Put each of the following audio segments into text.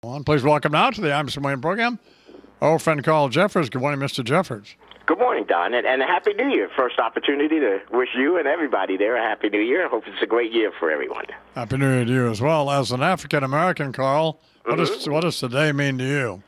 Please welcome now to the Imus program, old friend Carl Jeffers. Good morning, Mr. Jeffers. Good morning, Don, and a Happy New Year. First opportunity to wish you and everybody there a Happy New Year. I hope it's a great year for everyone. Happy New Year to you as well. As an African-American, Carl, what does today mean to you?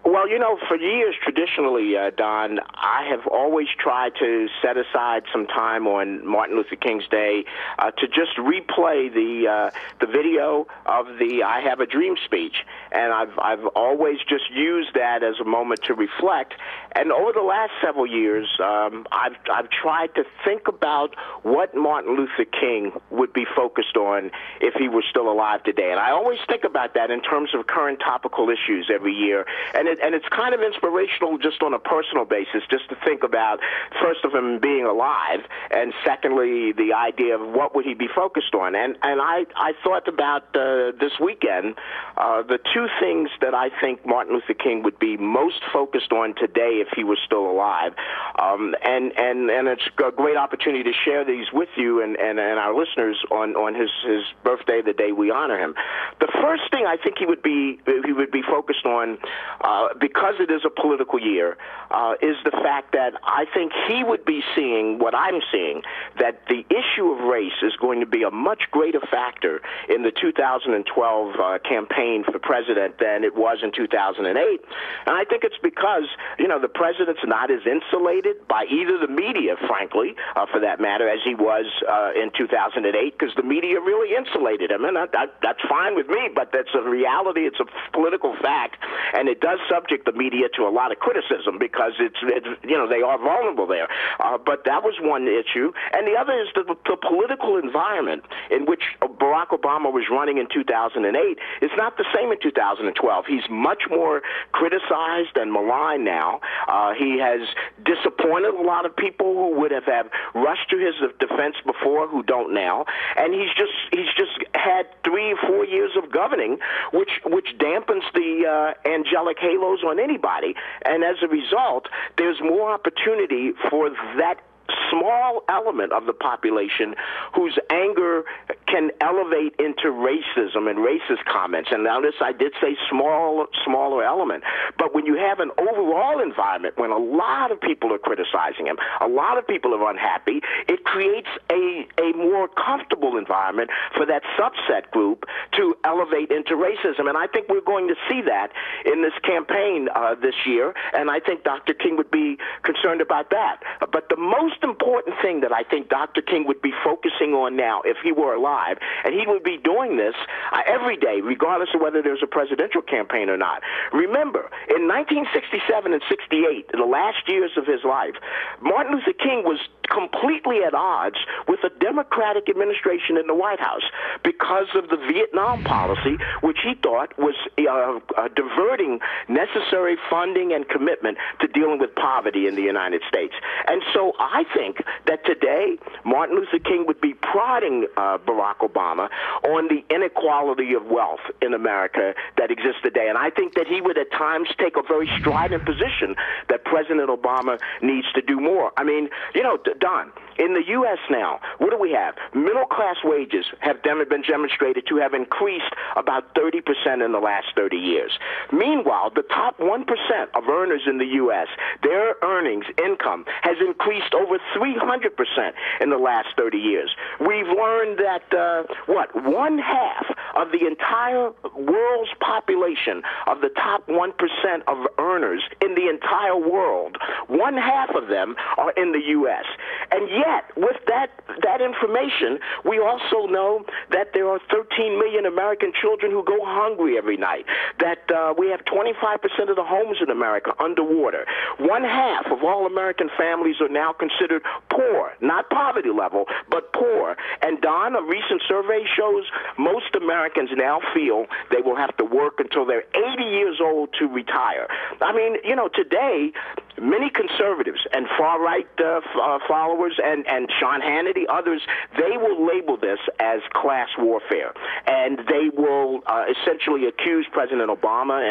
Well, you know, for years, traditionally, Don, I have always tried to set aside some time on Martin Luther King's Day to just replay the video of the "I Have a Dream" speech, and I've always just used that as a moment to reflect. And over the last several years, I've tried to think about what Martin Luther King would be focused on if he were still alive today. And I always think about that in terms of current topical issues every year, and it's kind of inspirational just on a personal basis, just to think about, first of him being alive, and secondly, the idea of what would he be focused on. And I thought about this weekend, the two things that I think Martin Luther King would be most focused on today if he was still alive. And it's a great opportunity to share these with you and our listeners on his birthday, the day we honor him. The first thing I think he would be focused on, because it is a political year, is the fact that I think he would be seeing what I'm seeing, that the issue of race is going to be a much greater factor in the 2012 campaign for president than it was in 2008. And I think it's because, you know, the president's not as insulated by either the media, frankly, for that matter, as he was in 2008, because the media really insulated him. And that's fine with me, but that's a reality. It's a political fact, and it does subject the media to a lot of criticism because it's you know, they are vulnerable there. But that was one issue. And the other is the political environment in which Barack Obama was running in 2008 is not the same in 2012. He's much more criticized and maligned now. He has disappointed a lot of people who would have rushed to his defense before who don't now. And he's just had 3 or 4 years of governing, which dampens the angelic halos on anybody. And as a result, there's more opportunity for that small element of the population whose anger can elevate into racism and racist comments. And notice I did say smaller element. But when you have an overall environment, when a lot of people are criticizing him, a lot of people are unhappy, it creates a more comfortable environment for that subset group to elevate into racism. And I think we're going to see that in this campaign this year, and I think Dr. King would be concerned about that. But the most important thing that I think Dr. King would be focusing on now if he were alive, and he would be doing this every day, regardless of whether there's a presidential campaign or not. Remember, in 1967 and 68, in the last years of his life, Martin Luther King was completely at odds with a Democratic administration in the White House because of the Vietnam policy, which he thought was diverting necessary funding and commitment to dealing with poverty in the United States. And so I think that today Martin Luther King would be prodding Barack Obama on the inequality of wealth in America that exists today. And I think that he would at times take a very strident position that President Obama needs to do more. I mean, you know, Don, in the U.S. now, what do we have? Middle-class wages have been demonstrated to have increased about 30% in the last 30 years. Meanwhile, the top 1% of earners in the U.S., their earnings, income, has increased over 300% in the last 30 years. We've learned that, one half of the entire world's population of the top 1% of earners in the entire world, one half of them are in the U.S. And yet, with that information, we also know that there are 13 million American children who go hungry every night, that we have 25% of the homes in America underwater. One half of all American families are now considered poor, not poverty level, but poor. And Don, a recent survey shows most Americans now feel they will have to work until they're 80 years old to retire. I mean, you know, today, many conservatives and far-right followers and Sean Hannity, others, they will label this as class warfare. And they will essentially accuse President Obama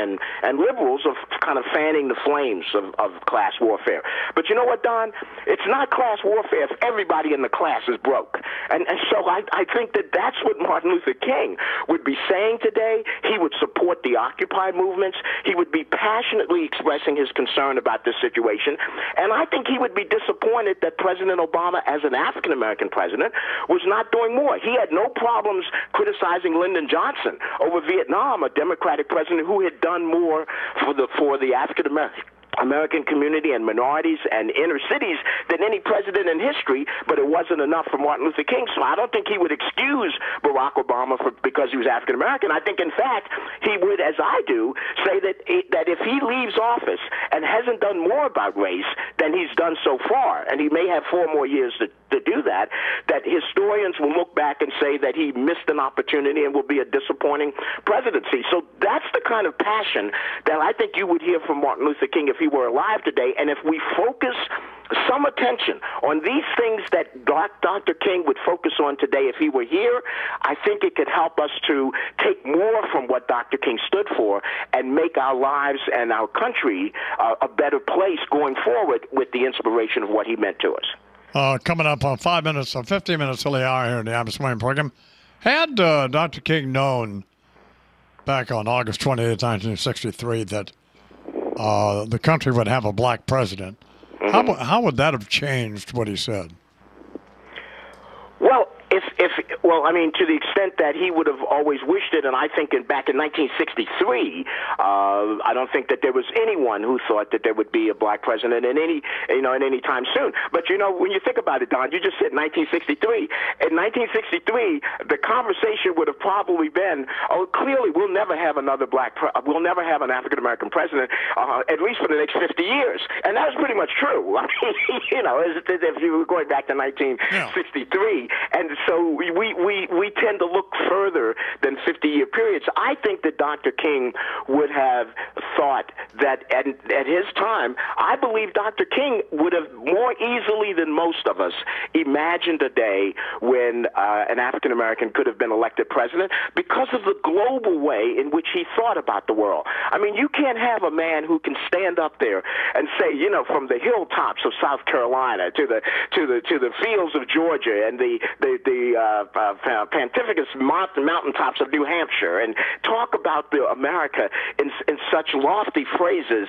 and liberals of kind of fanning the flames of class warfare. But you know what, Don? It's not class warfare if everybody in the class is broke. And so I think that that's what Martin Luther King would be saying today. He would support the Occupy movements. He would be passionately expressing his concern about this situation. And I think he would be disappointed that President Obama, as an African-American president, was not doing more. He had no problems criticizing Lyndon Johnson over Vietnam, a Democratic president who had done more for the African-American community and minorities and inner cities than any president in history, but it wasn't enough for Martin Luther King. So I don't think he would excuse Barack Obama because he was African-American. I think, in fact, he would, as I do, say that if he leaves office and hasn't done more about race than he's done so far, and he may have 4 more years to do that historians will look back and say that he missed an opportunity and will be a disappointing presidency. So that's the kind of passion that I think you would hear from Martin Luther King if he were alive today. And if we focus some attention on these things that Dr. King would focus on today if he were here, I think it could help us to take more from what Dr. King stood for and make our lives and our country a better place going forward with the inspiration of what he meant to us. Coming up on 5 minutes or 15 minutes till the hour here in the Imus Morning program. Had Dr. King known back on August 28, 1963, that the country would have a black president, how would that have changed what he said? Well, I mean, to the extent that he would have always wished it, and I think back in 1963, I don't think that there was anyone who thought that there would be a black president in any time soon. But when you think about it, Don, you just said 1963. In 1963, the conversation would have probably been, clearly we'll never have we'll never have an African American president, at least for the next 50 years, and that was pretty much true. I mean, if you were going back to 1963, and so we tend to look further than 50-year periods. I think that Dr. King would have thought that at his time, I believe Dr. King would have more easily than most of us imagined a day when an African American could have been elected president because of the global way in which he thought about the world. I mean, you can't have a man who can stand up there and say, from the hilltops of South Carolina to the fields of Georgia and the Pontificus mountaintops of New Hampshire and talk about America in such lofty phrases,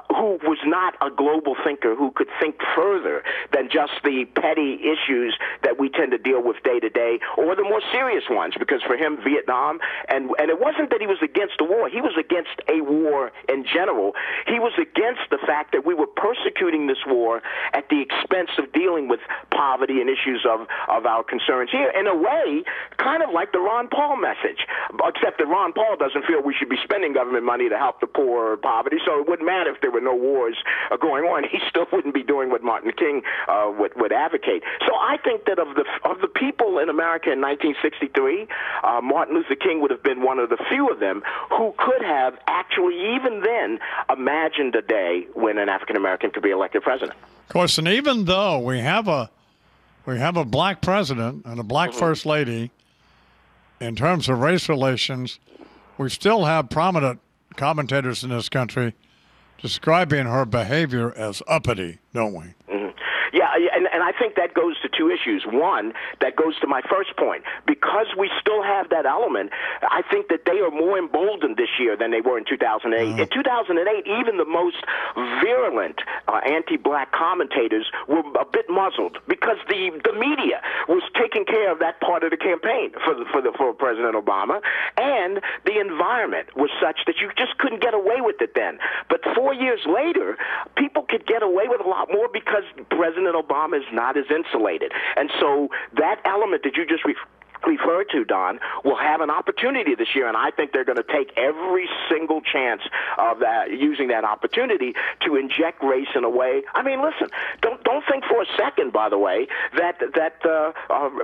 who was not a global thinker who could think further than just the petty issues that we tend to deal with day to day, or the more serious ones, because for him, Vietnam, and it wasn't that he was against the war, he was against a war in general. He was against the fact that we were persecuting this war at the expense of dealing with poverty and issues of our concerns here, in a way, kind of like the Ron Paul message, except that Ron Paul doesn't feel we should be spending government money to help the poor or poverty, so it wouldn't matter if there were no wars going on. He still wouldn't be doing what Martin King would advocate. So I think that of the people in America in 1963, Martin Luther King would have been one of the few of them who could have actually, even then, imagined a day when an African American could be elected president. Of course, and even though we have a black president and a black first lady, in terms of race relations, we still have prominent commentators in this country describing her behavior as uppity, don't we? Yeah, and I think that goes to two issues. One, that goes to my first point. Because we still have that element, I think that they are more emboldened this year than they were in 2008. In 2008, even the most virulent anti-black commentators were a bit muzzled because the media was taking care of that part of the campaign for President Obama, and the environment was such that you just couldn't get away with it then. But 4 years later, people could get away with a lot more because President Obama is not as insulated. And so that element that you just referred to, Don, will have an opportunity this year, and I think they're going to take every single chance of that, using that opportunity to inject race in a way. I mean, listen, don't think for a second, by the way, that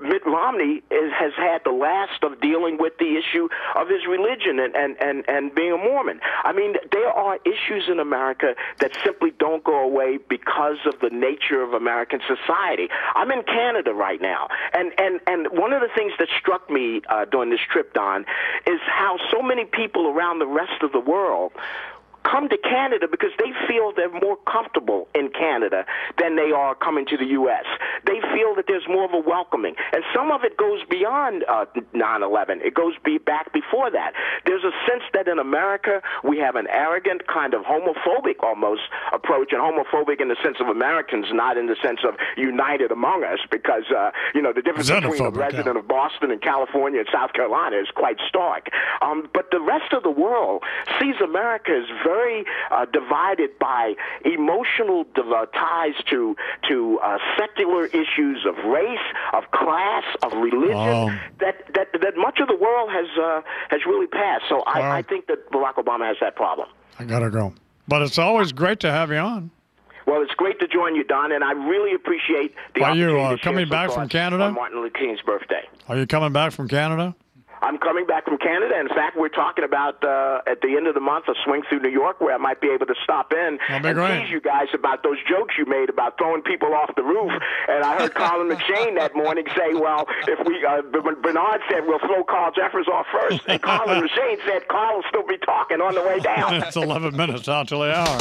Mitt Romney has had the last of dealing with the issue of his religion and being a Mormon. I mean, there are issues in America that simply don't go away because of the nature of American society. I'm in Canada right now, and one of the things that struck me during this trip, Don, is how so many people around the rest of the world come to Canada because they feel they're more comfortable in Canada than they are coming to the U.S. They feel that there's more of a welcoming. And some of it goes beyond 9/11. It goes back before that. There's a sense that in America we have an arrogant, kind of homophobic almost approach, and homophobic in the sense of Americans, not in the sense of united among us, because, the difference between a resident of Boston and California and South Carolina is quite stark. But the rest of the world sees America as very divided by emotional ties to secular issues of race, of class, of religion, that much of the world has really passed. So I think that Barack Obama has that problem. I gotta go, but it's always great to have you on. Well, it's great to join you, Don, and I really appreciate the opportunity. Are you coming back from Canada on Martin Luther King's birthday? Are you coming back from Canada? I'm coming back from Canada. In fact, we're talking about at the end of the month a swing through New York where I might be able to stop in and tease you guys about those jokes you made about throwing people off the roof. And I heard Colin McShane that morning say, well, if we Bernard said we'll throw Carl Jeffers off first, and Colin McShane said Carl will still be talking on the way down. It's 11 minutes out till the hour.